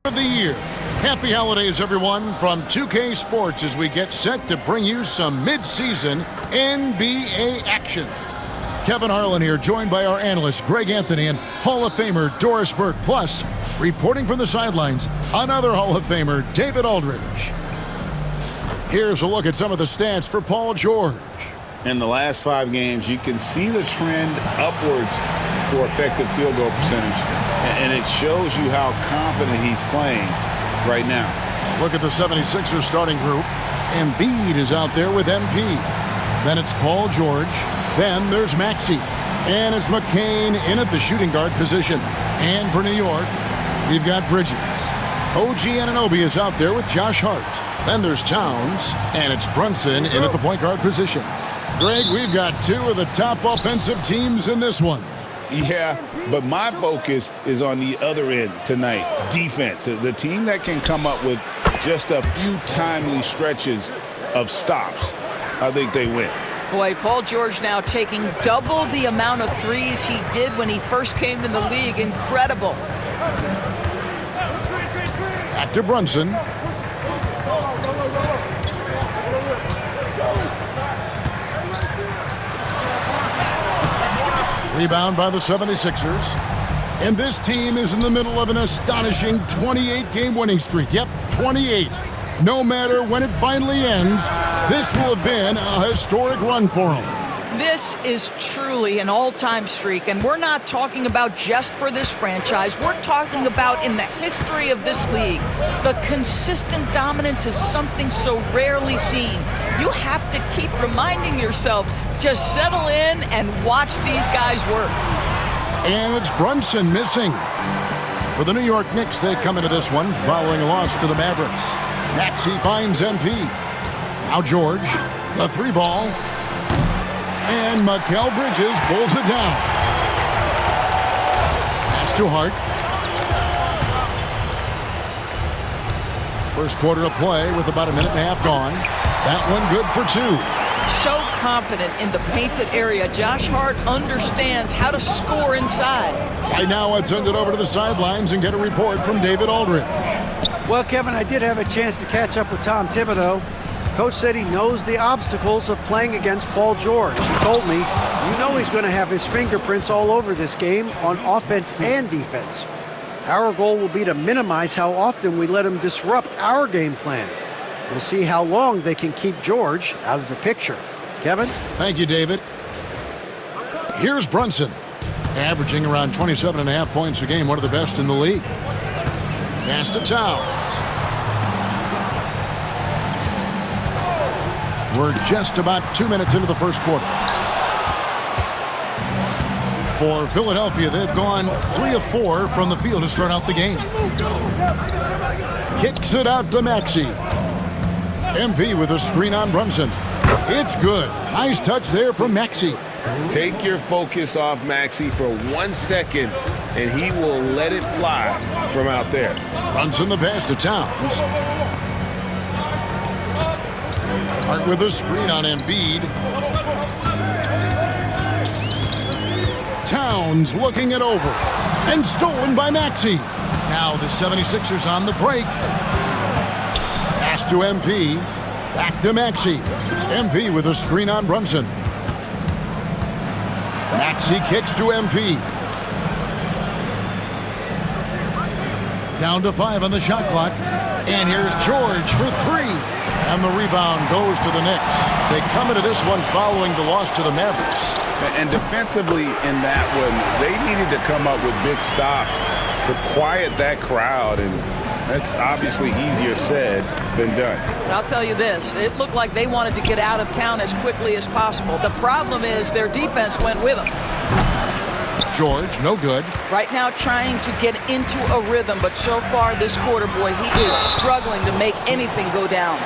of the year. Happy holidays, everyone, from 2K Sports as we get set to bring you some mid-season NBA action. Kevin Harlan here, joined by our analyst Greg Anthony and Hall of Famer Doris Burke. Plus, reporting from the sidelines, another Hall of Famer, David Aldridge. Here's a look at some of the stats for Paul George. In the last 5 games, you can see the trend upwards for effective field goal percentage. And it shows you how confident he's playing right now. Look at the 76ers starting group. Embiid is out there with MP. Then it's Paul George. Then there's Maxey. And it's McCain in at the shooting guard position. And for New York, we've got Bridges. OG Anunoby is out there with Josh Hart. Then there's Towns. And it's Brunson in at the point guard position. Greg, we've got 2 of the top offensive teams in this one. Yeah, but my focus is on the other end tonight, defense. The team that can come up with just a few timely stretches of stops, I think they win. Boy, Paul George now taking double the amount of threes he did when he first came in the league. Incredible. Back to Brunson. Rebound by the 76ers. And this team is in the middle of an astonishing 28-game winning streak. Yep, 28. No matter when it finally ends, this will have been a historic run for them. This is truly an all-time streak, and we're not talking about just for this franchise. We're talking about in the history of this league. The consistent dominance is something so rarely seen. You have to keep reminding yourself, just settle in and watch these guys work. And it's Brunson missing. For the New York Knicks, they come into this one following a loss to the Mavericks. Maxey finds MP. Now George, the 3-ball. And Mikal Bridges pulls it down. Pass to Hart. First quarter of play with about a minute and a half gone. That one good for 2. So confident in the painted area. Josh Hart understands how to score inside. Right now, let's send it over to the sidelines and get a report from David Aldridge. Well, Kevin, I did have a chance to catch up with Tom Thibodeau. Coach said he knows the obstacles of playing against Paul George. He told me, you know he's going to have his fingerprints all over this game on offense and defense. Our goal will be to minimize how often we let him disrupt our game plan. We'll see how long they can keep George out of the picture. Kevin? Thank you, David. Here's Brunson, averaging around 27.5 points a game, one of the best in the league. Pass to Towns. We're just about 2 minutes into the first quarter. For Philadelphia, they've gone 3 of 4 from the field to start out the game. Kicks it out to Maxey. MP with a screen on Brunson. It's good. Nice touch there from Maxey. Take your focus off Maxey for 1 second, and he will let it fly from out there. Brunson the pass to Towns. Hart with a screen on Embiid. Towns looking it over. And stolen by Maxey. Now the 76ers on the break. Pass to MP. Back to Maxey. MP with a screen on Brunson. Maxey kicks to MP. Down to 5 on the shot clock. And here's George for 3. And the rebound goes to the Knicks. They come into this one following the loss to the Mavericks. And defensively in that one, they needed to come up with big stops to quiet that crowd, and that's obviously easier said than done. I'll tell you this, it looked like they wanted to get out of town as quickly as possible. The problem is their defense went with them. George, no good. Right now trying to get into a rhythm, but so far this quarter, boy, he is struggling to make anything go down.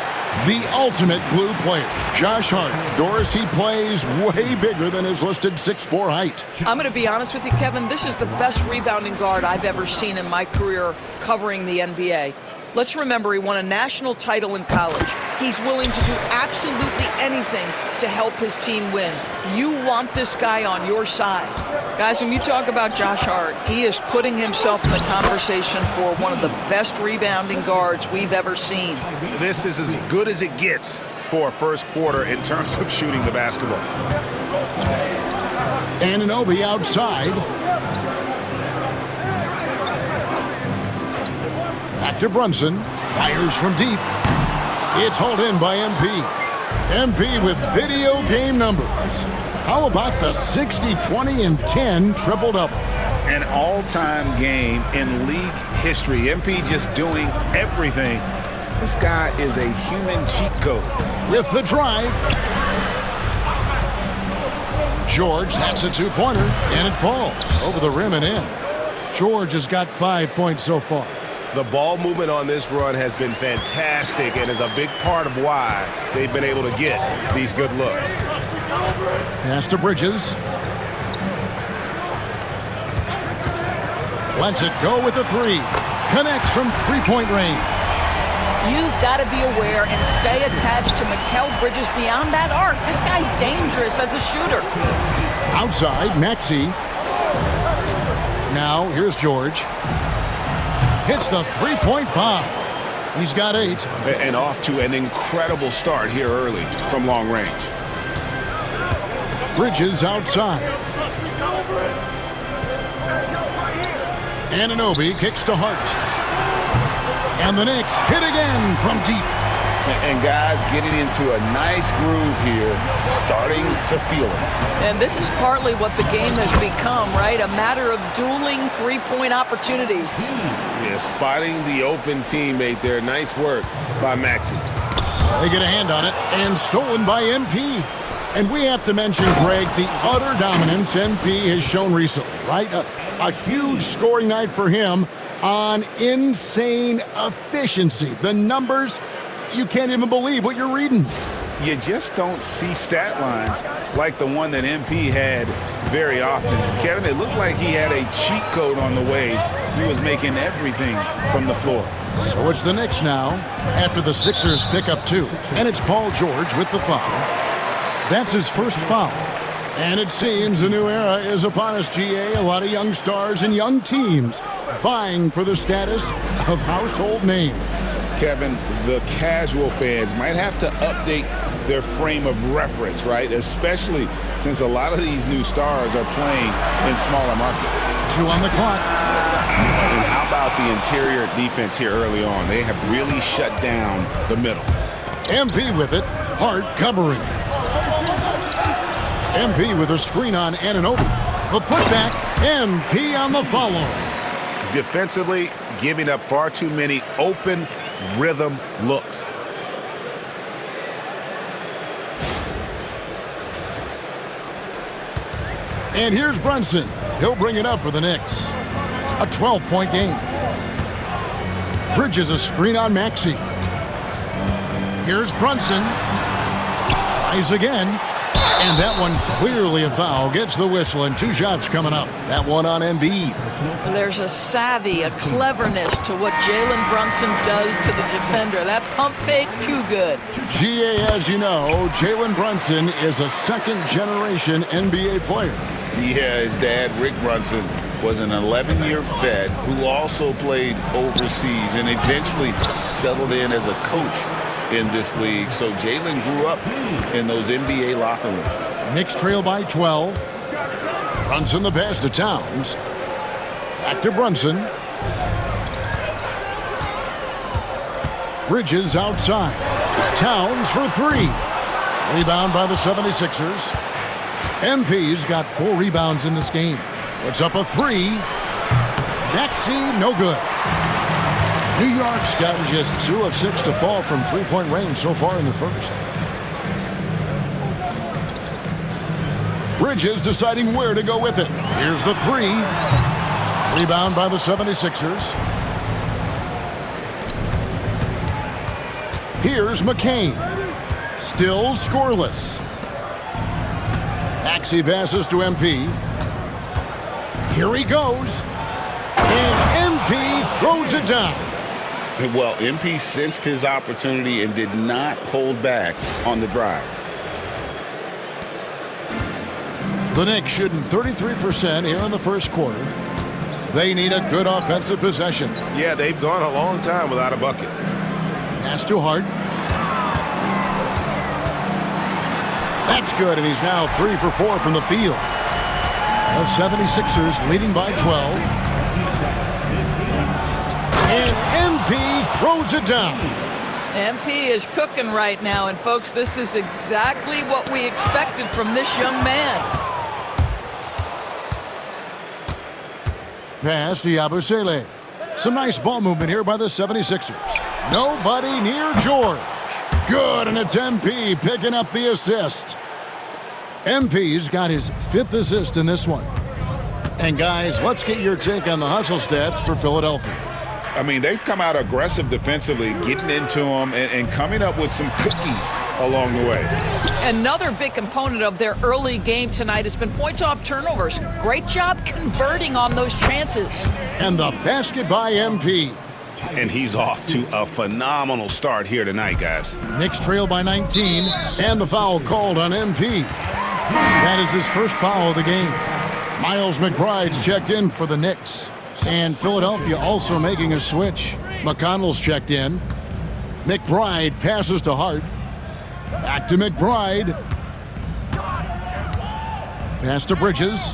The ultimate glue player, Josh Hart. Doris, he plays way bigger than his listed 6'4" height. I'm going to be honest with you, Kevin. This is the best rebounding guard I've ever seen in my career covering the NBA. Let's remember he won a national title in college. He's willing to do absolutely anything to help his team win. You want this guy on your side. Guys, when you talk about Josh Hart, he is putting himself in the conversation for one of the best rebounding guards we've ever seen. This is as good as it gets for a first quarter in terms of shooting the basketball. Anunoby outside. Back to Brunson. Fires from deep. It's hauled in by MP. MP with video game numbers. How about the 60, 20, and 10 triple-double? An all-time game in league history. MP just doing everything. This guy is a human cheat code. With the drive. George, that's a two-pointer, and it falls over the rim and in. George has got 5 points so far. The ball movement on this run has been fantastic and is a big part of why they've been able to get these good looks. Pass to Bridges. Lets it go with a three. Connects from three-point range. You've got to be aware and stay attached to Mikal Bridges beyond that arc. This guy dangerous as a shooter. Outside, Maxey. Now, here's George. Hits the three-point bomb. He's got 8. And off to an incredible start here early from long range. Bridges outside. Anunoby kicks to Hart. And the Knicks hit again from deep. And guys getting into a nice groove here, starting to feel it. And this is partly what the game has become, right? A matter of dueling three-point opportunities. Yeah, spotting the open teammate there. Nice work by Maxey. They get a hand on it, and stolen by MP. And we have to mention, Greg, the utter dominance MP has shown recently, right? A huge scoring night for him on insane efficiency. The numbers, you can't even believe what you're reading. You just don't see stat lines like the one that MP had very often. Kevin, it looked like he had a cheat code on the way. He was making everything from the floor. So it's the Knicks now, after the Sixers pick up 2. And it's Paul George with the foul. That's his first foul. And it seems a new era is upon us, GA. A lot of young stars and young teams vying for the status of household names. Kevin, the casual fans might have to update their frame of reference, right? Especially since a lot of these new stars are playing in smaller markets. 2 on the clock. And how about the interior defense here early on? They have really shut down the middle. MP with it. Hart covering. MP with a screen on Anunoby. The putback. MP on the follow. Defensively, giving up far too many open rhythm looks. And here's Brunson. He'll bring it up for the Knicks. A 12-point game. Bridges a screen on Maxey. Here's Brunson. Tries again. And that one clearly a foul. Gets the whistle and 2 shots coming up. That one on Embiid. There's a savvy, a cleverness to what Jalen Brunson does to the defender. That pump fake, too good. GA, as you know, Jalen Brunson is a second-generation NBA player. Yeah, his dad, Rick Brunson, was an 11-year vet who also played overseas and eventually settled in as a coach in this league. So Jalen grew up in those NBA locker rooms. Knicks trail by 12. Brunson the pass to Towns. Back to Brunson. Bridges outside. Towns for 3. Rebound by the 76ers. MP's got 4 rebounds in this game. Puts up a 3. Maxey, no good. New York's gotten just 2 of 6 to fall from three-point range so far in the first. Bridges deciding where to go with it. Here's the 3. Rebound by the 76ers. Here's McCain. Still scoreless. Maxey passes to MP. Here he goes. And MP throws it down. Well, MP sensed his opportunity and did not hold back on the drive. The The Knicks shooting 33% here in the first quarter. They need a good offensive possession. Yeah, they've gone a long time without a bucket. Pass to Hart. That's good, and he's now 3 for 4 from the field. The 76ers leading by 12. And MP throws it down. MP is cooking right now, and folks, this is exactly what we expected from this young man. Pass to Yabusele. Some nice ball movement here by the 76ers. Nobody near George. Good, and it's MP picking up the assist. MP's got his 5th assist in this one. And guys, let's get your take on the hustle stats for Philadelphia. I mean, they've come out aggressive defensively, getting into them and coming up with some cookies along the way. Another big component of their early game tonight has been points off turnovers. Great job converting on those chances. And the basket by MP. And he's off to a phenomenal start here tonight, guys. Knicks trail by 19, and the foul called on MP. That is his first foul of the game. Miles McBride's checked in for the Knicks. And Philadelphia also making a switch. McConnell's checked in. McBride passes to Hart. Back to McBride. Pass to Bridges.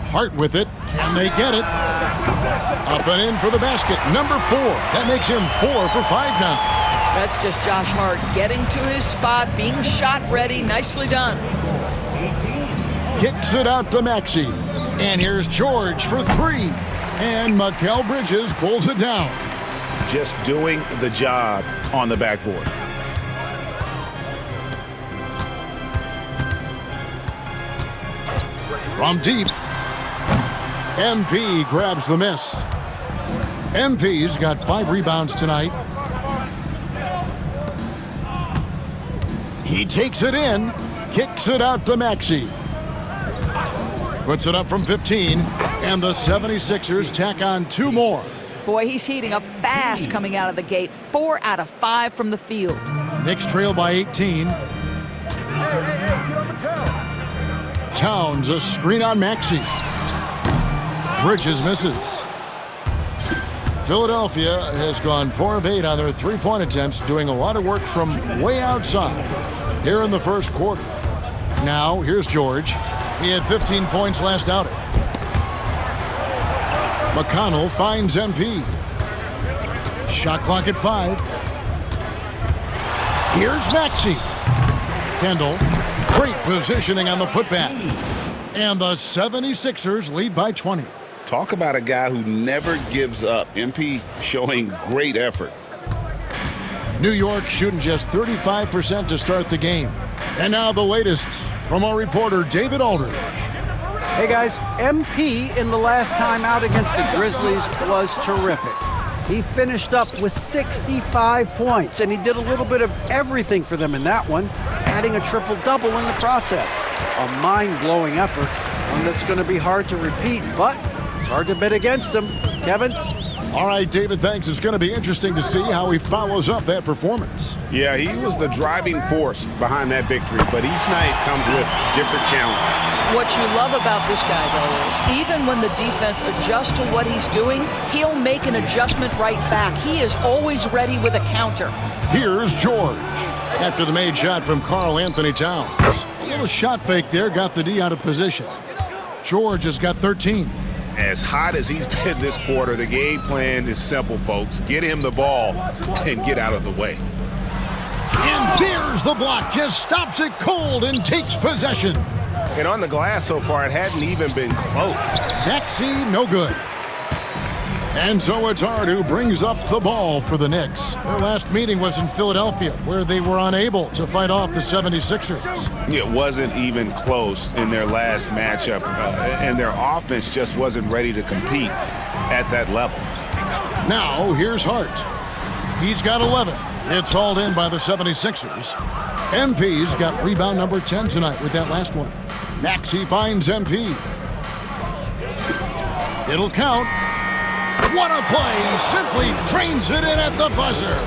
Hart with it. Can they get it? Up and in for the basket. Number 4. That makes him 4 for 5 now. That's just Josh Hart getting to his spot, being shot ready. Nicely done. Kicks it out to Maxey. And here's George for 3. And Mikal Bridges pulls it down. Just doing the job on the backboard. From deep, MP grabs the miss. MP's got 5 rebounds tonight. He takes it in, kicks it out to Maxey. Puts it up from 15, and the 76ers tack on 2 more. Boy, he's heating up fast coming out of the gate. 4 out of 5 from the field. Knicks trail by 18. Towns a screen on Maxey. Bridges misses. Philadelphia has gone 4 of 8 on their 3-point attempts, doing a lot of work from way outside here in the first quarter. Now, here's George. He had 15 points last outing. McConnell finds MP. Shot clock at 5. Here's Maxey. Kendall, great positioning on the putback. And the 76ers lead by 20. Talk about a guy who never gives up. MP showing great effort. New York shooting just 35% to start the game. And now the latest from our reporter, David Aldridge. Hey guys, MP in the last time out against the Grizzlies was terrific. He finished up with 65 points, and he did a little bit of everything for them in that one, adding a triple-double in the process. A mind-blowing effort, one that's going to be hard to repeat, but it's hard to bet against him. Kevin? All right, David, thanks. It's going to be interesting to see how he follows up that performance. Yeah, he was the driving force behind that victory, but each night comes with different challenges. What you love about this guy, though, is even when the defense adjusts to what he's doing, he'll make an adjustment right back. He is always ready with a counter. Here's George. After the made shot from Karl Anthony Towns. A little shot fake there, got the D out of position. George has got 13. As hot as he's been this quarter, the game plan is simple, folks. Get him the ball and get out of the way. And there's the block. Just stops it cold and takes possession. And on the glass so far, it hadn't even been close. Maxey, no good. And so it's Hart who brings up the ball for the Knicks. Their last meeting was in Philadelphia, where they were unable to fight off the 76ers. It wasn't even close in their last matchup, and their offense just wasn't ready to compete at that level. Now, here's Hart. He's got 11. It's hauled in by the 76ers. MP's got rebound number 10 tonight with that last one. Maxey finds MP. It'll count. What a play! Simply drains it in at the buzzer.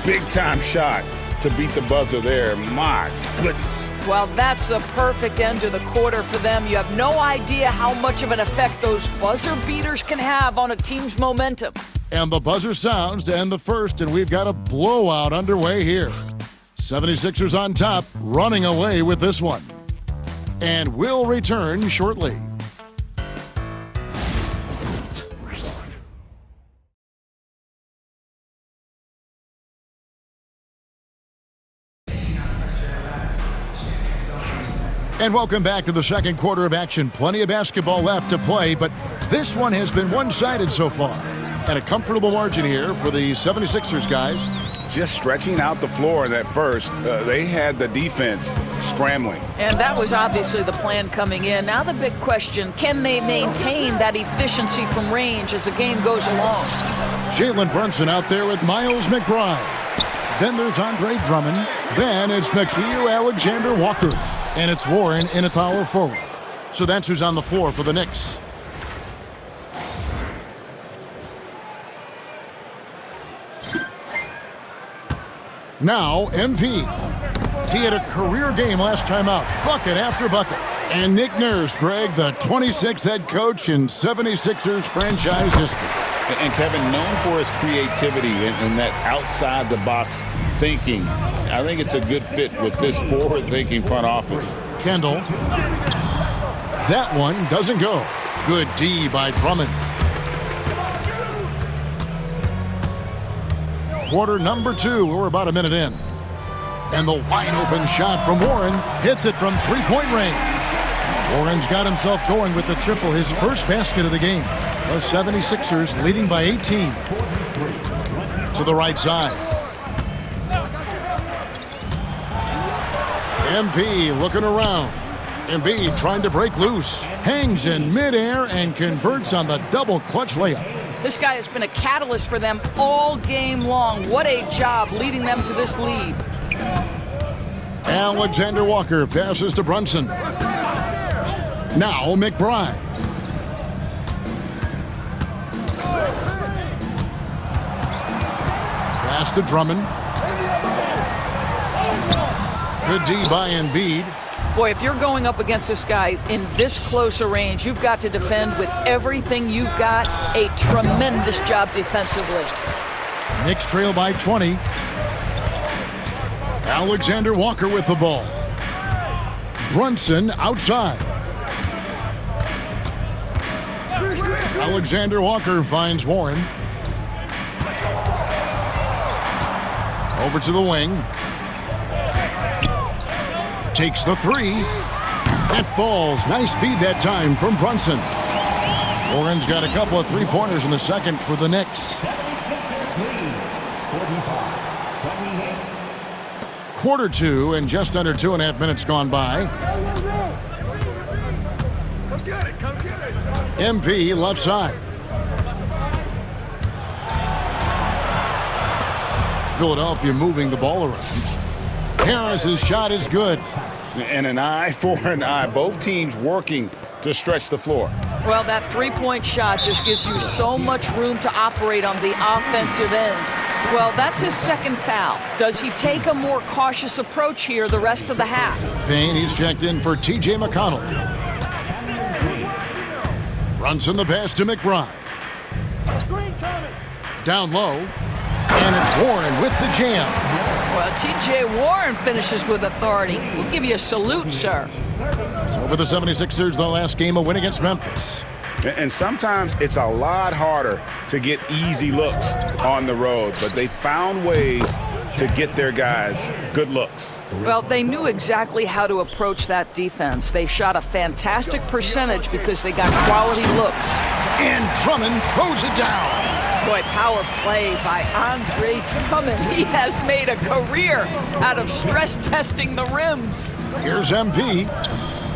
Big time shot to beat the buzzer there. My goodness. Well, that's the perfect end to the quarter for them. You have no idea how much of an effect those buzzer beaters can have on a team's momentum. And the buzzer sounds to end the first, and we've got a blowout underway here. 76ers on top, running away with this one. And we'll return shortly. And welcome back to the second quarter of action. Plenty of basketball left to play, but this one has been one-sided so far. And a comfortable margin here for the 76ers guys. Just stretching out the floor in that first. They had the defense scrambling. And that was obviously the plan coming in. Now the big question, can they maintain that efficiency from range as the game goes along? Jalen Brunson out there with Miles McBride. Then there's Andre Drummond. Then it's Nickeil Alexander-Walker. And it's Warren in a power forward. So that's who's on the floor for the Knicks. Now, MP. He had a career game last time out, bucket after bucket. And Nick Nurse, Greg, the 26th head coach in 76ers franchise history. And Kevin, known for his creativity and that outside-the-box thinking. I think it's a good fit with this forward-thinking front office. Kendall. That one doesn't go. Good D by Drummond. Quarter number 2. We're about a minute in. And the wide-open shot from Warren hits it from three-point range. Warren's got himself going with the triple, his first basket of the game. The 76ers leading by 18. To the right side. MP looking around. Embiid trying to break loose. Hangs in midair and converts on the double clutch layup. This guy has been a catalyst for them all game long. What a job leading them to this lead. Alexander Walker passes to Brunson. Now McBride. Pass to Drummond. Good D by Embiid. Boy, if you're going up against this guy in this close a range, you've got to defend with everything you've got. A tremendous job defensively. Knicks trail by 20. Alexander Walker with the ball. Brunson outside. Alexander Walker finds Warren. Over to the wing. Takes the three. That falls. Nice feed that time from Brunson. Warren's got a couple of three-pointers in the second for the Knicks. Quarter 2 and just under 2.5 minutes gone by. MP left side. Philadelphia moving the ball around. Harris's shot is good. And an eye for an eye. Both teams working to stretch the floor. Well, that three-point shot just gives you so much room to operate on the offensive end. Well, that's his second foul. Does he take a more cautious approach here the rest of the half? Payne, he's checked in for T.J. McConnell. Brunson the pass to McBride. Down low. And it's Warren with the jam. Well, T.J. Warren finishes with authority. We'll give you a salute, sir. So for the 76ers, their last game, a win against Memphis. And sometimes it's a lot harder to get easy looks on the road, but they found ways to get their guys good looks. Well, they knew exactly how to approach that defense. They shot a fantastic percentage because they got quality looks. And Drummond throws it down. Boy, power play by Andre Drummond. He has made a career out of stress testing the rims. Here's MP.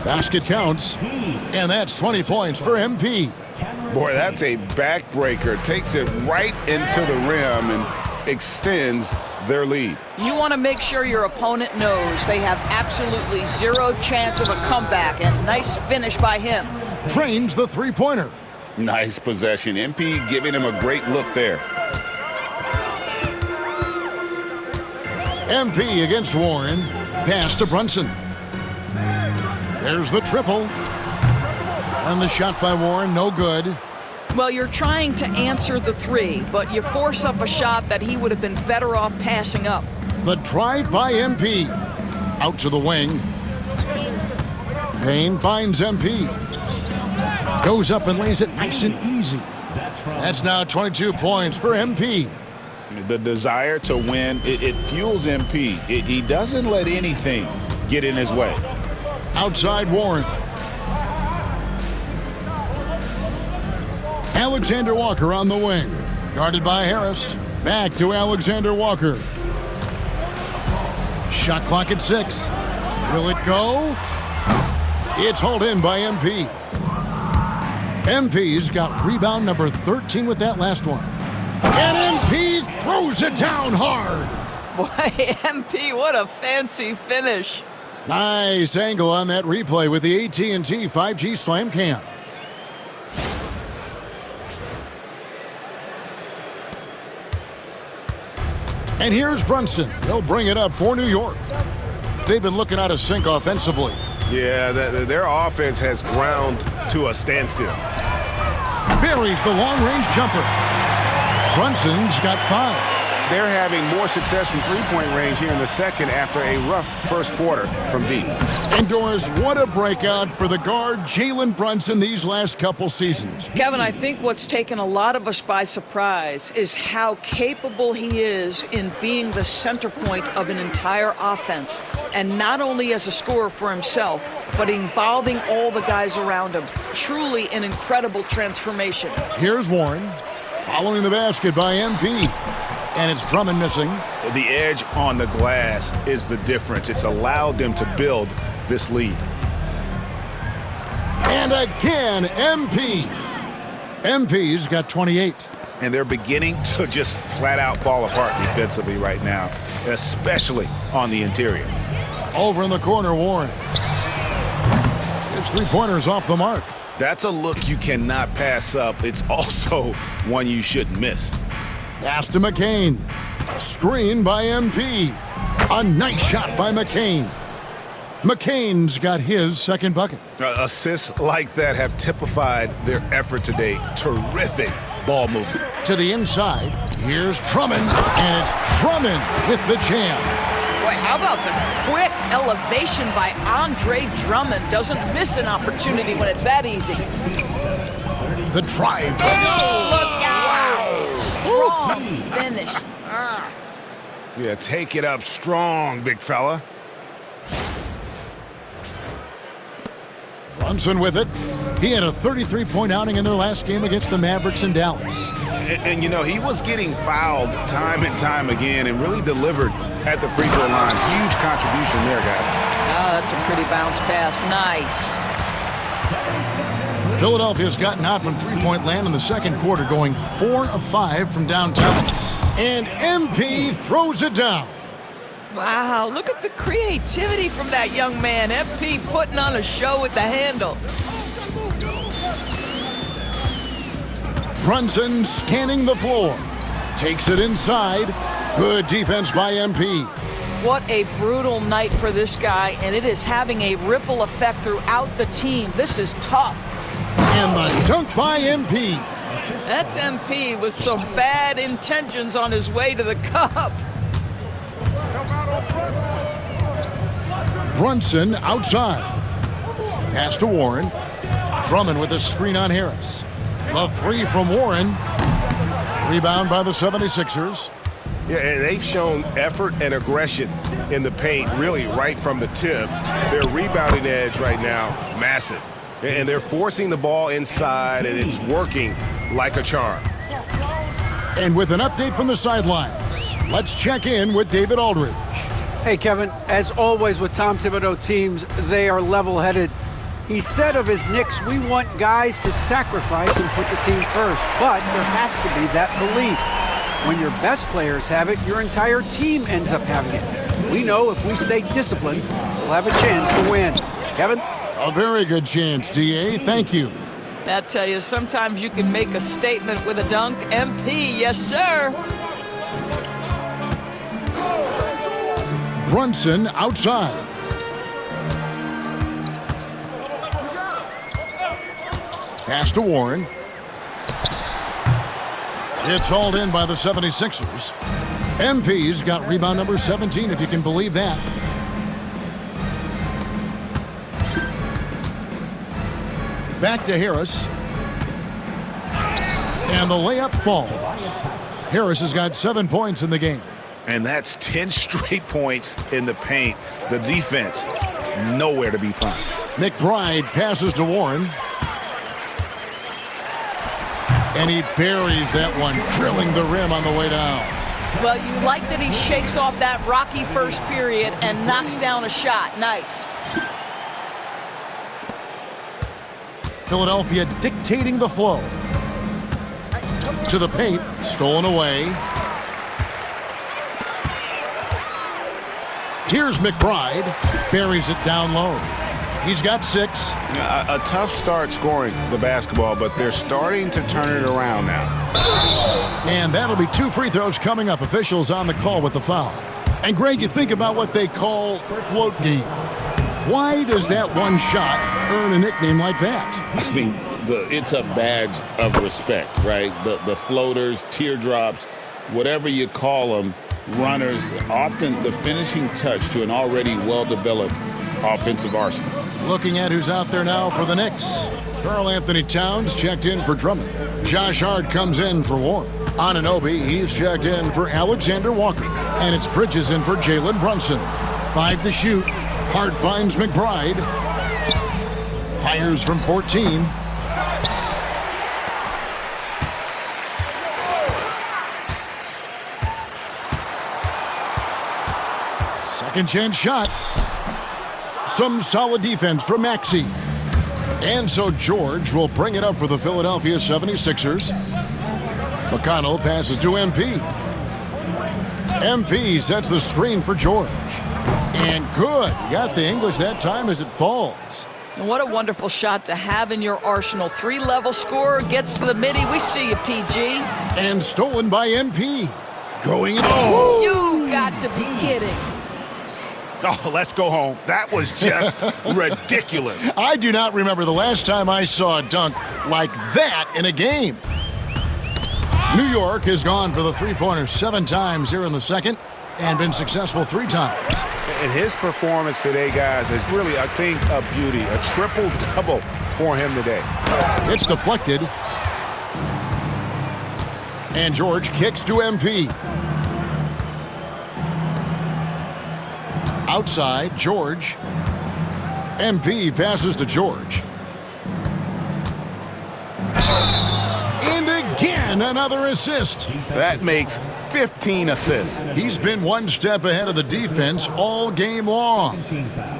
Basket counts. And that's 20 points for MP. Boy, that's a backbreaker. Takes it right into the rim and extends their lead. You want to make sure your opponent knows they have absolutely zero chance of a comeback, and nice finish by him. Drains the three-pointer. Nice possession. MP giving him a great look there. MP against Warren. Pass to Brunson. There's the triple. And the shot by Warren, no good. Well, you're trying to answer the three, but you force up a shot that he would have been better off passing up. The drive by MP. Out to the wing. Payne finds MP. Goes up and lays it nice and easy. That's now 22 points for MP. The desire to win, it fuels MP. He doesn't let anything get in his way. Outside Warren. Alexander Walker on the wing. Guarded by Harris. Back to Alexander Walker. Shot clock at 6. Will it go? It's hauled in by MP. MP's got rebound number 13 with that last one. And MP throws it down hard. Boy, MP, what a fancy finish. Nice angle on that replay with the AT&T 5G Slam Cam. And here's Brunson. He'll bring it up for New York. They've been looking out of sync offensively. Yeah, their offense has ground to a standstill. Buries the long-range jumper. Brunson's got 5. They're having more success from three-point range here in the second after a rough first quarter from deep. And Doris, what a breakout for the guard Jalen Brunson these last couple seasons. Kevin, I think what's taken a lot of us by surprise is how capable he is in being the center point of an entire offense. And not only as a scorer for himself, but involving all the guys around him. Truly an incredible transformation. Here's Warren, following the basket by MP. And it's Drummond missing. The edge on the glass is the difference. It's allowed them to build this lead. And again, MP. MP's got 28. And they're beginning to just flat out fall apart defensively right now, especially on the interior. Over in the corner, Warren. His three-pointer's off the mark. That's a look you cannot pass up. It's also one you shouldn't miss. Pass to McCain. Screen by MP. A nice shot by McCain. McCain's got his second bucket. Assists like that have typified their effort today. Terrific ball movement. To the inside, here's Drummond, and it's Drummond with the jam. Boy, how about the quick elevation by Andre Drummond? Doesn't miss an opportunity when it's that easy. The drive. Oh, look out! Strong finish. Yeah, take it up strong, big fella. Brunson with it. He had a 33-point outing in their last game against the Mavericks in Dallas. And you know, he was getting fouled time and time again and really delivered at the free throw line. Huge contribution there, guys. Oh, that's a pretty bounce pass. Nice. Philadelphia's gotten hot from three-point land in the second quarter, going 4 of 5 from downtown. And MP throws it down. Wow, look at the creativity from that young man. MP putting on a show with the handle. Brunson scanning the floor. Takes it inside. Good defense by MP. What a brutal night for this guy, and it is having a ripple effect throughout the team. This is tough. And the dunk by MP. That's MP with some bad intentions on his way to the cup. Brunson outside. Pass to Warren. Drummond with a screen on Harris. The three from Warren. Rebound by the 76ers. Yeah, and they've shown effort and aggression in the paint, really right from the tip. Their rebounding edge right now, massive. And they're forcing the ball inside, and it's working like a charm. And with an update from the sidelines, let's check in with David Aldridge. Hey, Kevin, as always with Tom Thibodeau teams, they are level-headed. He said of his Knicks, we want guys to sacrifice and put the team first, but there has to be that belief. When your best players have it, your entire team ends up having it. We know if we stay disciplined, we'll have a chance to win. Kevin? A very good chance, D.A. Thank you. I tell you, sometimes you can make a statement with a dunk. MP, yes, sir. Brunson outside. Pass to Warren. It's hauled in by the 76ers. MP's got rebound number 17, if you can believe that. Back to Harris. And the layup falls. Harris has got 7 points in the game. And that's 10 straight points in the paint. The defense, nowhere to be found. McBride passes to Warren. And he buries that one, drilling the rim on the way down. Well, you like that he shakes off that rocky first period and knocks down a shot. Nice. Philadelphia dictating the flow. To the paint, stolen away. Here's McBride, buries it down low. He's got 6. A tough start scoring the basketball, but they're starting to turn it around now. And that'll be 2 free throws coming up. Officials on the call with the foul. And Greg, you think about what they call float game. Why does that one shot earn a nickname like that? I mean, it's a badge of respect, right? The floaters, teardrops, whatever you call them, runners, often the finishing touch to an already well-developed offensive arsenal. Looking at who's out there now for the Knicks. Karl Anthony Towns checked in for Drummond. Josh Hart comes in for Warren. Anunoby, he's checked in for Alexander Walker. And it's Bridges in for Jalen Brunson. 5 to shoot. Hart finds McBride. Fires from 14. Second chance shot. Some solid defense from Maxey. And so George will bring it up for the Philadelphia 76ers. McConnell passes to MP. MP sets the screen for George. And good. You got the English that time as it falls. And what a wonderful shot to have in your arsenal. 3-level scorer, gets to the midi. We see you, PG. And stolen by MP. Going in. Oh. You got to be kidding. Oh, let's go home. That was just ridiculous. I do not remember the last time I saw a dunk like that in a game. New York has gone for the three-pointer 7 times here in the second and been successful 3 times. And his performance today, guys, is really, I think, a beauty. A triple-double for him today. It's deflected. And George kicks to MP. Outside, George. MP passes to George. And again, another assist. That makes 15 assists. He's been one step ahead of the defense all game long.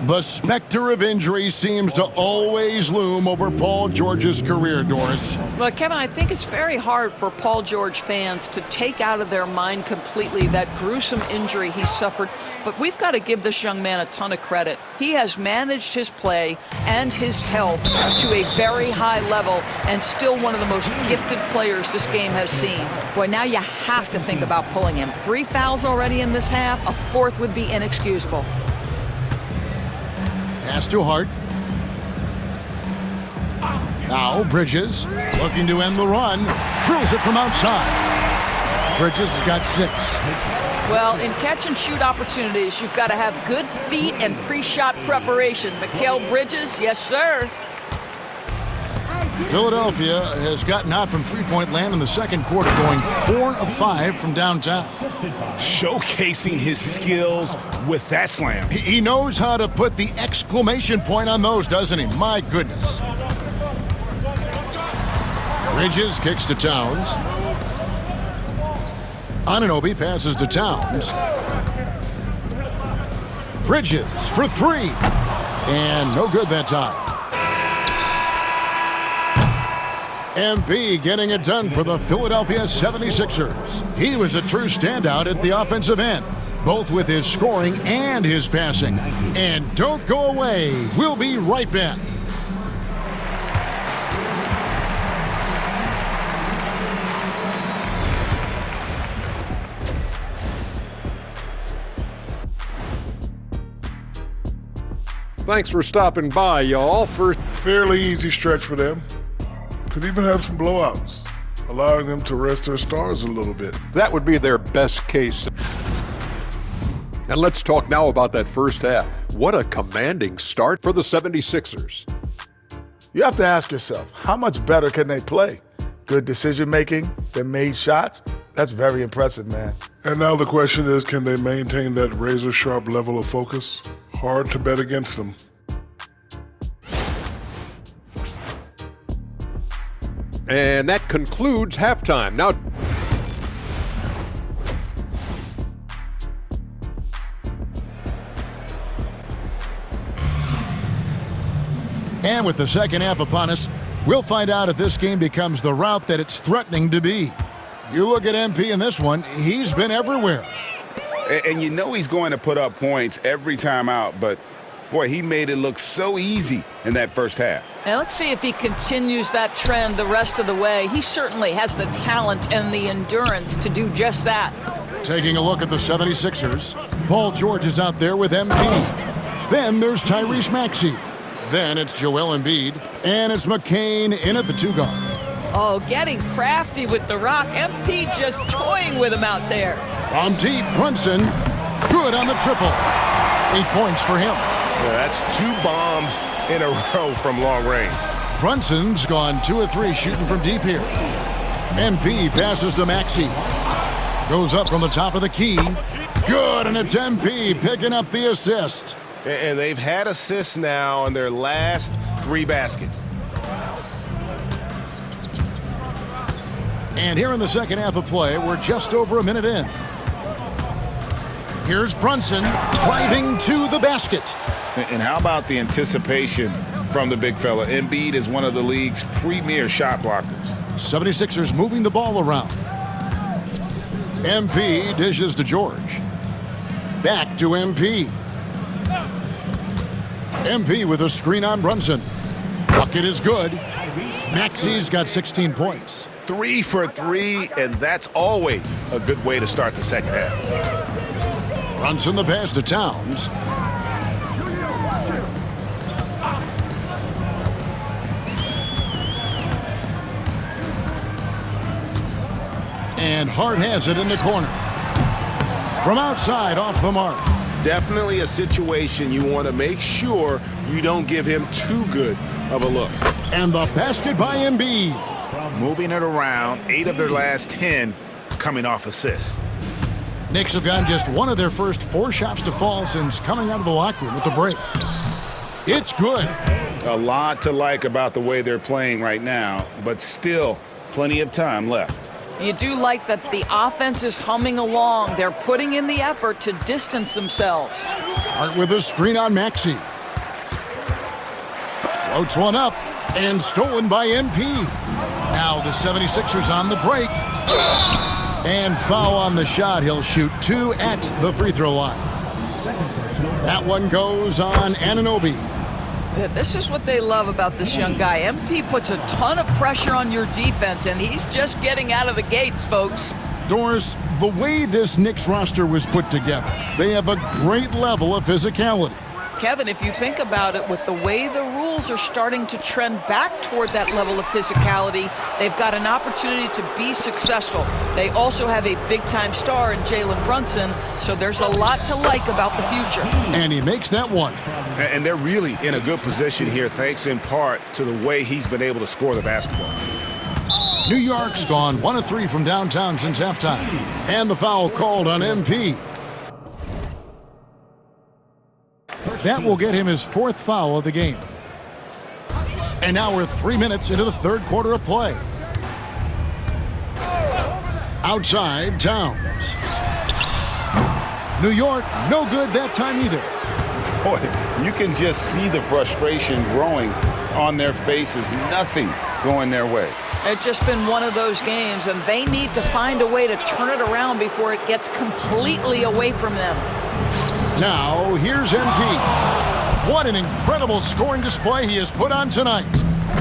The specter of injury seems to always loom over Paul George's career, Doris. Well, Kevin, I think it's very hard for Paul George fans to take out of their mind completely that gruesome injury he suffered. But we've got to give this young man a ton of credit. He has managed his play and his health to a very high level and still one of the most gifted players this game has seen. Boy, now you have to think about pulling him. 3 fouls already in this half. A 4th would be inexcusable. Pass to Hart. Now Bridges looking to end the run. Drills it from outside. Bridges has got 6. Well, in catch-and-shoot opportunities, you've got to have good feet and pre-shot preparation. Mikal Bridges, yes, sir. Philadelphia has gotten out from three-point land in the second quarter, going 4 of 5 from downtown. Showcasing his skills with that slam. He knows how to put the exclamation point on those, doesn't he? My goodness. Bridges kicks to Towns. Anunoby passes to Towns. Bridges for 3. And no good that time. MP getting it done for the Philadelphia 76ers. He was a true standout at the offensive end, both with his scoring and his passing. And don't go away. We'll be right back. Thanks for stopping by, y'all. First, Fairly easy stretch for them. Could even have some blowouts, allowing them to rest their stars a little bit. That would be their best case. And let's talk now about that first half. What a commanding start for the 76ers. You have to ask yourself, how much better can they play? Good decision-making, they made shots. That's very impressive, man. And now the question is, can they maintain that razor-sharp level of focus? Hard to bet against them. And that concludes halftime. Now, and with the second half upon us, we'll find out if this game becomes the route that it's threatening to be. You look at MP in this one, he's been everywhere. And you know he's going to put up points every time out, but boy, he made it look so easy in that first half. Now let's see if he continues that trend the rest of the way. He certainly has the talent and the endurance to do just that. Taking a look at the 76ers, Paul George is out there with MP. Then there's Tyrese Maxey. Then it's Joel Embiid, and it's McCain in at the 2 guard. Oh, getting crafty with the rock. MP just toying with him out there. From deep, Brunson, good on the triple. 8 points for him. Yeah, that's 2 bombs in a row from long range. Brunson's gone 2 of 3 shooting from deep here. MP passes to Maxey. Goes up from the top of the key. Good, and it's MP picking up the assist. And they've had assists now on their last 3 baskets. And here in the second half of play, we're just over a minute in. Here's Brunson driving to the basket. And how about the anticipation from the big fella? Embiid is one of the league's premier shot blockers. 76ers moving the ball around. MP dishes to George. Back to MP. MP with a screen on Brunson. Bucket is good. Maxey's got 16 points. 3 for 3, and that's always a good way to start the second half. Brunson the pass to Towns. And Hart has it in the corner. From outside, off the mark. Definitely a situation you want to make sure you don't give him too good of a look. And the basket by Embiid. Moving it around, 8 of their last 10 coming off assists. Knicks have gotten just one of their first 4 shots to fall since coming out of the locker room at the break. It's good. A lot to like about the way they're playing right now, but still plenty of time left. You do like that the offense is humming along. They're putting in the effort to distance themselves. Hart with a screen on Maxey. Floats one up and stolen by MP. Now the 76ers on the break. And foul on the shot. He'll shoot 2 at the free throw line. That one goes on Anunoby. Yeah, this is what they love about this young guy. MP puts a ton of pressure on your defense, and he's just getting out of the gates, folks. Doris, the way this Knicks roster was put together, they have a great level of physicality. Kevin, if you think about it, with the way the rules are starting to trend back toward that level of physicality, they've got an opportunity to be successful. They also have a big-time star in Jalen Brunson, so there's a lot to like about the future. And he makes that one. And they're really in a good position here, thanks in part to the way he's been able to score the basketball. New York's gone 1 of 3 from downtown since halftime. And the foul called on MP. That will get him his 4th foul of the game. And now we're 3 minutes into the 3rd quarter of play. Outside, Towns. New York, no good that time either. Boy, you can just see the frustration growing on their faces. Nothing going their way. It's just been one of those games, and they need to find a way to turn it around before it gets completely away from them. Now, here's MP. What an incredible scoring display he has put on tonight.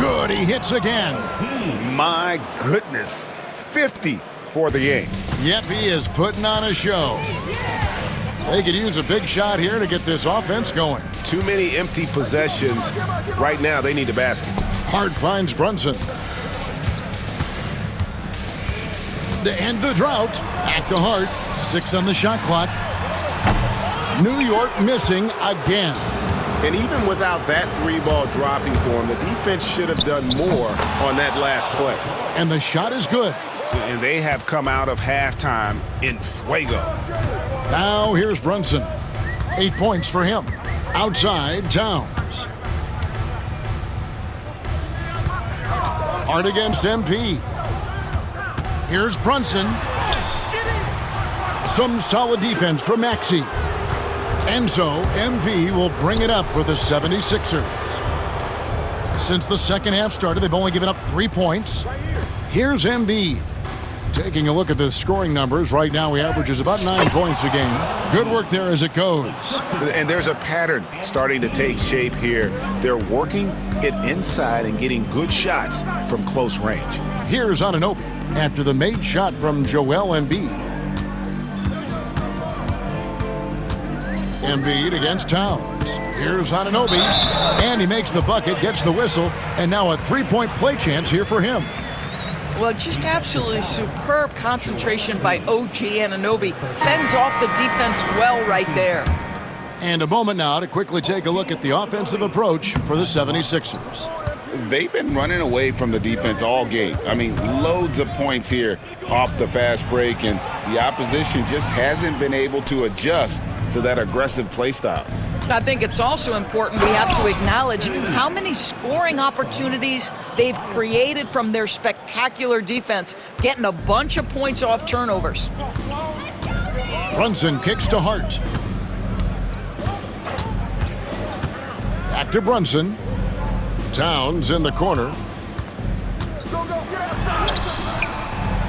Good, he hits again. My goodness, 50 for the game. Yep, he is putting on a show. They could use a big shot here to get this offense going. Too many empty possessions. Right now, they need a basket. Hart finds Brunson. to end the drought. Back to Hart. 6 on the shot clock. New York missing again. And even without that 3-ball dropping for him, the defense should have done more on that last play. And the shot is good. And they have come out of halftime in fuego. Now here's Brunson. 8 points for him. Outside, Towns. Hart against MP. Here's Brunson. Some solid defense from Maxey. And so MP will bring it up for the 76ers. Since the second half started, they've only given up 3 points. Here's Embiid. Taking a look at the scoring numbers, right now he averages about 9 points a game. Good work there as it goes. And there's a pattern starting to take shape here. They're working it inside and getting good shots from close range. Here's Anunoby after the made shot from Joel Embiid. Embiid against Towns. Here's Anunoby, and he makes the bucket, gets the whistle, and now a 3-point play chance here for him. Well, just absolutely superb concentration by OG Anunoby. Fends off the defense well right there. And a moment now to quickly take a look at the offensive approach for the 76ers. They've been running away from the defense all game. I mean, loads of points here off the fast break, and the opposition just hasn't been able to adjust to that aggressive play style. I think it's also important we have to acknowledge how many scoring opportunities they've created from their spectacular defense, getting a bunch of points off turnovers. Brunson kicks to Hart. Back to Brunson. Towns in the corner.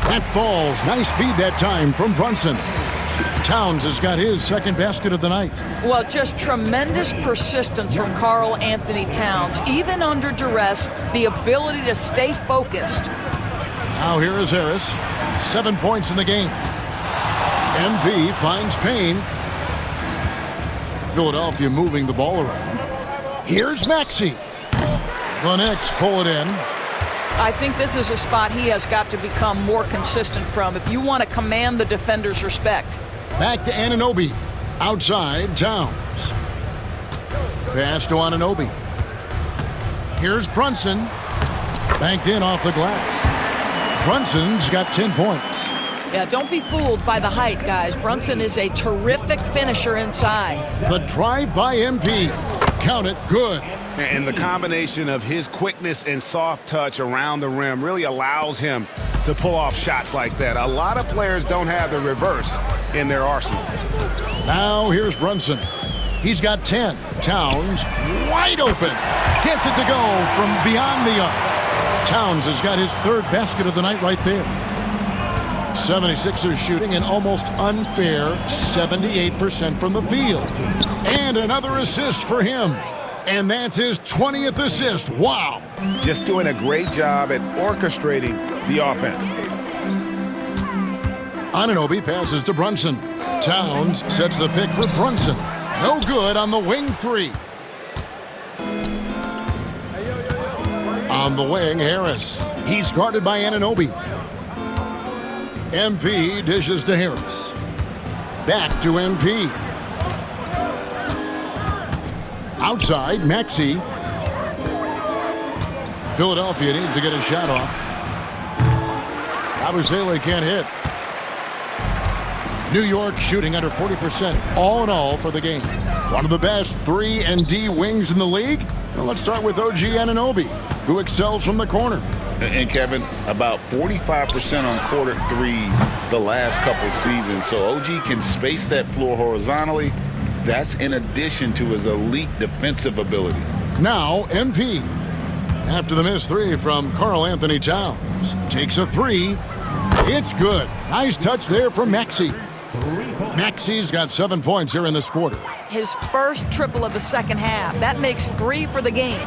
That falls. Nice feed that time from Brunson. Towns has got his second basket of the night. Well, just tremendous persistence from Karl Anthony Towns. Even under duress, the ability to stay focused. Now here is Harris. 7 points in the game. MP finds Payne. Philadelphia moving the ball around. Here's Maxey. The Knicks pull it in. I think this is a spot he has got to become more consistent from if you want to command the defender's respect. Back to Anunoby. Outside, Towns. Pass to Anunoby. Here's Brunson. Banked in off the glass. Brunson's got 10 points. Yeah, don't be fooled by the height, guys. Brunson is a terrific finisher inside. The drive by MP. Count it, good. And the combination of his quickness and soft touch around the rim really allows him to pull off shots like that. A lot of players don't have the reverse in their arsenal. Now here's Brunson. He's got 10. Towns wide open. Gets it to go from beyond the arc. Towns has got his third basket of the night right there. 76ers shooting an almost unfair 78% from the field. And another assist for him. And that's his 20th assist. Wow. Just doing a great job at orchestrating the offense. Anunoby passes to Brunson. Towns sets the pick for Brunson. No good on the wing three. On the wing, Harris. He's guarded by Anunoby. MP dishes to Harris. Back to MP. Outside, Maxey. Philadelphia needs to get a shot off. Abusele can't hit. New York shooting under 40% all in all for the game. One of the best 3-and-D wings in the league? Well, let's start with OG Anunoby, who excels from the corner. And Kevin, about 45% on quarter threes the last couple seasons. So OG can space that floor horizontally. That's in addition to his elite defensive abilities. Now, MP. After the missed three from Karl Anthony Towns. Takes a three. It's good. Nice touch there from Maxey. Maxey's got 7 points here in this quarter. His first triple of the second half. That makes 3 for the game.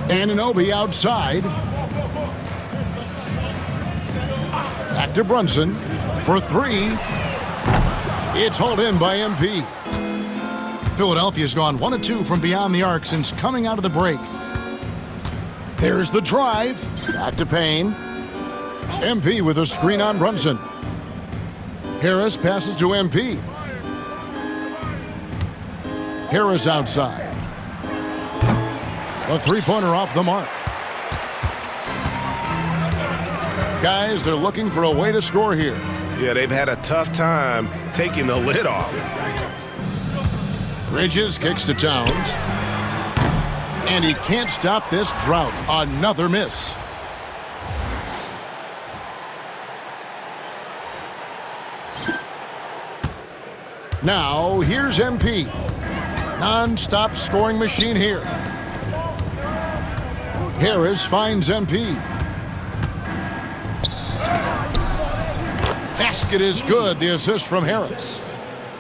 Anunoby outside. Back to Brunson for 3. It's hauled in by MP. Philadelphia's gone 1 of 2 from beyond the arc since coming out of the break. There's the drive. Back to Payne. MP with a screen on Brunson. Harris passes to MP. Harris outside. A three-pointer off the mark. Guys, they're looking for a way to score here. Yeah, they've had a tough time taking the lid off. Bridges kicks to Towns. And he can't stop this drought. Another miss. Now, here's MP. Non-stop scoring machine here. Harris finds MP. Basket is good. The assist from Harris.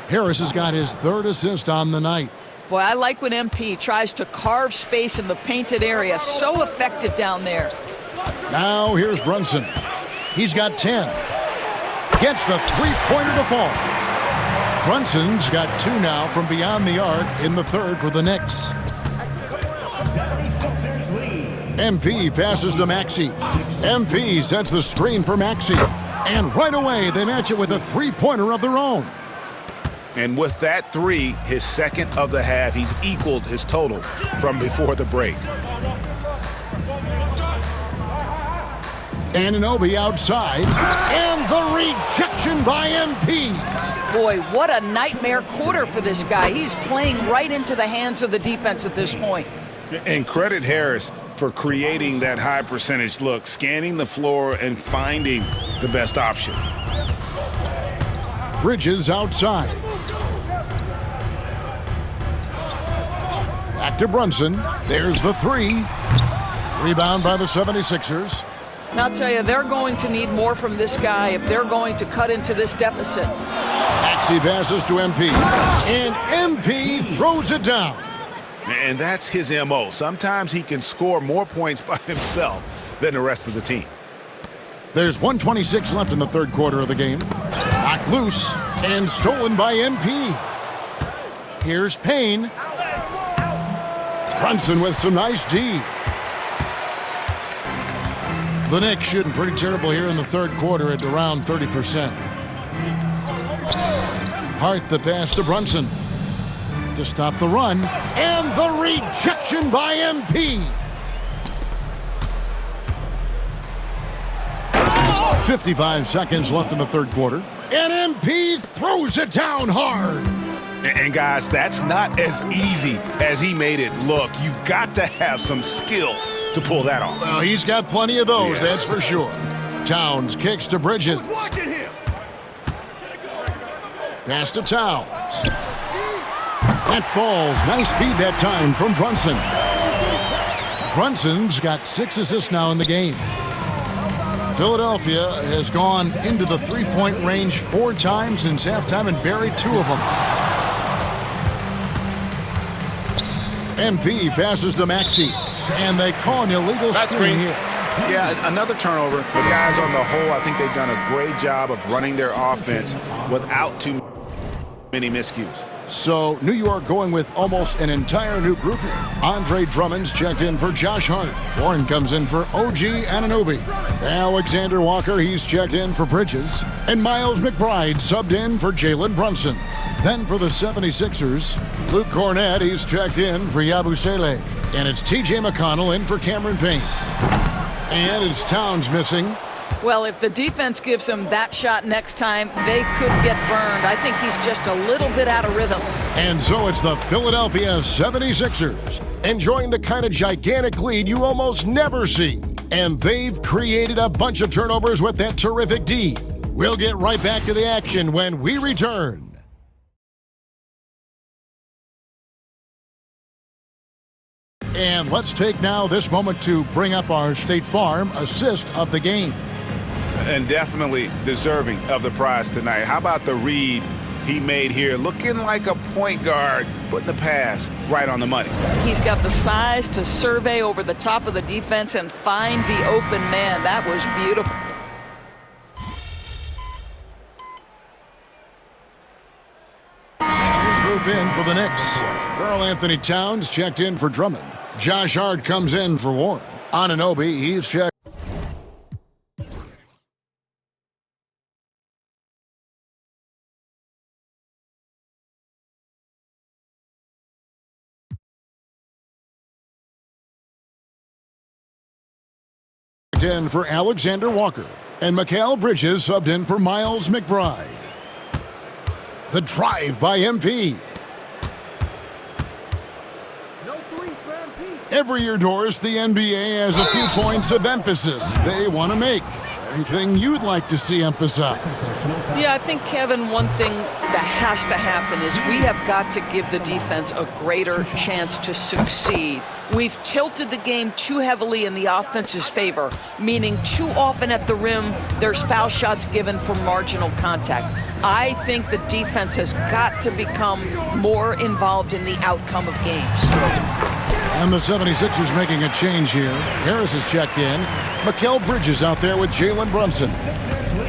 Harris has got his third assist on the night. Boy, I like when MP tries to carve space in the painted area. So effective down there. Now here's Brunson. He's got 10. Gets the three-pointer to fall. Brunson's got 2 now from beyond the arc in the third for the Knicks. MP passes to Maxey. MP sets the screen for Maxey. And right away, they match it with a three-pointer of their own. And with that three, his second of the half, he's equaled his total from before the break. Anunoby outside. And the rejection by MP. Boy, what a nightmare quarter for this guy. He's playing right into the hands of the defense at this point. And credit Harris for creating that high percentage look, scanning the floor and finding the best option. Bridges outside. Back to Brunson. There's the three. Rebound by the 76ers. And I'll tell you, they're going to need more from this guy if they're going to cut into this deficit. Maxey passes to MP. And MP throws it down. And that's his MO. Sometimes he can score more points by himself than the rest of the team. There's 1:26 left in the third quarter of the game. Knocked loose and stolen by MP. Here's Payne. Brunson with some nice D. The Knicks shooting pretty terrible here in the third quarter at around 30%. Hart the pass to Brunson to stop the run, and the rejection by MP. 55 seconds left in the third quarter, and MP throws it down hard. And guys, that's not as easy as he made it look. You've got to have some skills to pull that off. Well, he's got plenty of those, that's for sure. Towns kicks to Bridges. Pass to Towns. That falls. Nice speed that time from Brunson. Brunson's got 6 assists now in the game. Philadelphia has gone into the three-point range 4 times since halftime and buried 2 of them. MP passes to Maxey, and they call an illegal screen here. Yeah, another turnover. The guys on the whole, I think they've done a great job of running their offense without too many miscues. So New York going with almost an entire new group here. Andre Drummond's checked in for Josh Hart. Warren comes in for OG Anunoby. Alexander Walker, he's checked in for Bridges. And Miles McBride subbed in for Jalen Brunson. Then for the 76ers, Luke Cornett, he's checked in for Yabusele. And it's TJ McConnell in for Cameron Payne. And it's Towns missing. Well, if the defense gives him that shot next time, they could get burned. I think he's just a little bit out of rhythm. And so it's the Philadelphia 76ers, enjoying the kind of gigantic lead you almost never see. And they've created a bunch of turnovers with that terrific D. We'll get right back to the action when we return. And let's take now this moment to bring up our State Farm assist of the game. And definitely deserving of the prize tonight. How about the read he made here? Looking like a point guard, putting the pass right on the money. He's got the size to survey over the top of the defense and find the open man. That was beautiful. Group in for the Knicks. Karl Anthony Towns checked in for Drummond. Josh Hart comes in for Warren. Anunoby, he's checked. in for Alexander Walker. And Mikal Bridges subbed in for Miles McBride. The drive by MP. Every year, Doris, the NBA has a few points of emphasis they want to make. Anything you'd like to see emphasized? Yeah, I think, Kevin, one thing that has to happen is we have got to give the defense a greater chance to succeed. We've tilted the game too heavily in the offense's favor, meaning too often at the rim, there's foul shots given for marginal contact. I think the defense has got to become more involved in the outcome of games. And the 76ers making a change here. Harris is checked in. Mikal Bridges out there with Jalen Brunson.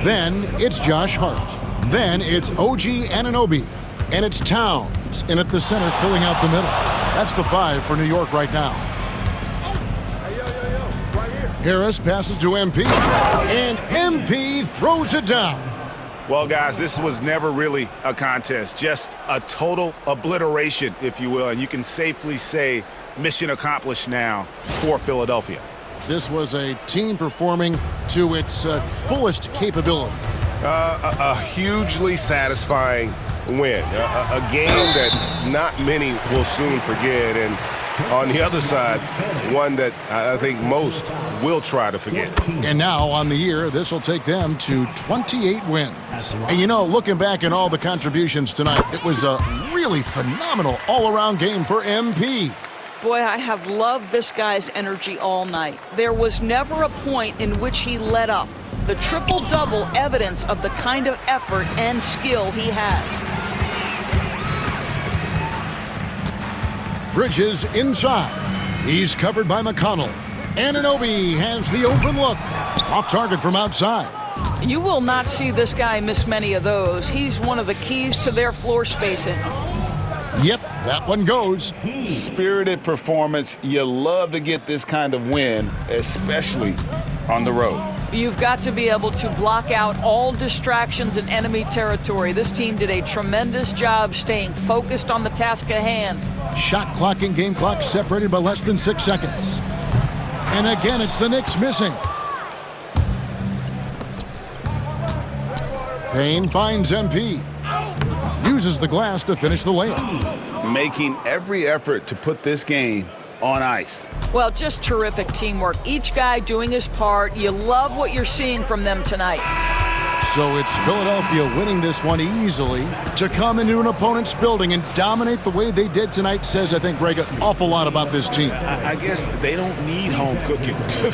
Then it's Josh Hart. Then it's OG Anunoby. And it's Towns in at the center filling out the middle. That's the 5 for New York right now. Harris passes to MP. And MP throws it down. Well, guys, this was never really a contest. Just a total obliteration, if you will. And you can safely say mission accomplished now for Philadelphia. This was a team performing to its fullest capability. A hugely satisfying win. A game that not many will soon forget. And on the other side, one that I think most will try to forget. And now on the year, this will take them to 28 wins. And you know, looking back at all the contributions tonight, it was a really phenomenal all-around game for MP. Boy, I have loved this guy's energy all night. There was never a point in which he let up. The triple-double evidence of the kind of effort and skill he has. Bridges inside. He's covered by McConnell. Anunoby has the open look. Off target from outside. You will not see this guy miss many of those. He's one of the keys to their floor spacing. Yep, that one goes. Spirited performance. You love to get this kind of win, especially on the road. You've got to be able to block out all distractions in enemy territory. This team did a tremendous job staying focused on the task at hand. Shot clock and game clock separated by less than 6 seconds. And again, it's the Knicks missing. Payne finds MP. Uses the glass to finish the layup. Making every effort to put this game on ice. Well, just terrific teamwork. Each guy doing his part. You love what you're seeing from them tonight. So it's Philadelphia winning this one easily. To come into an opponent's building and dominate the way they did tonight says, I think, Greg, an awful lot about this team. I guess they don't need home cooking to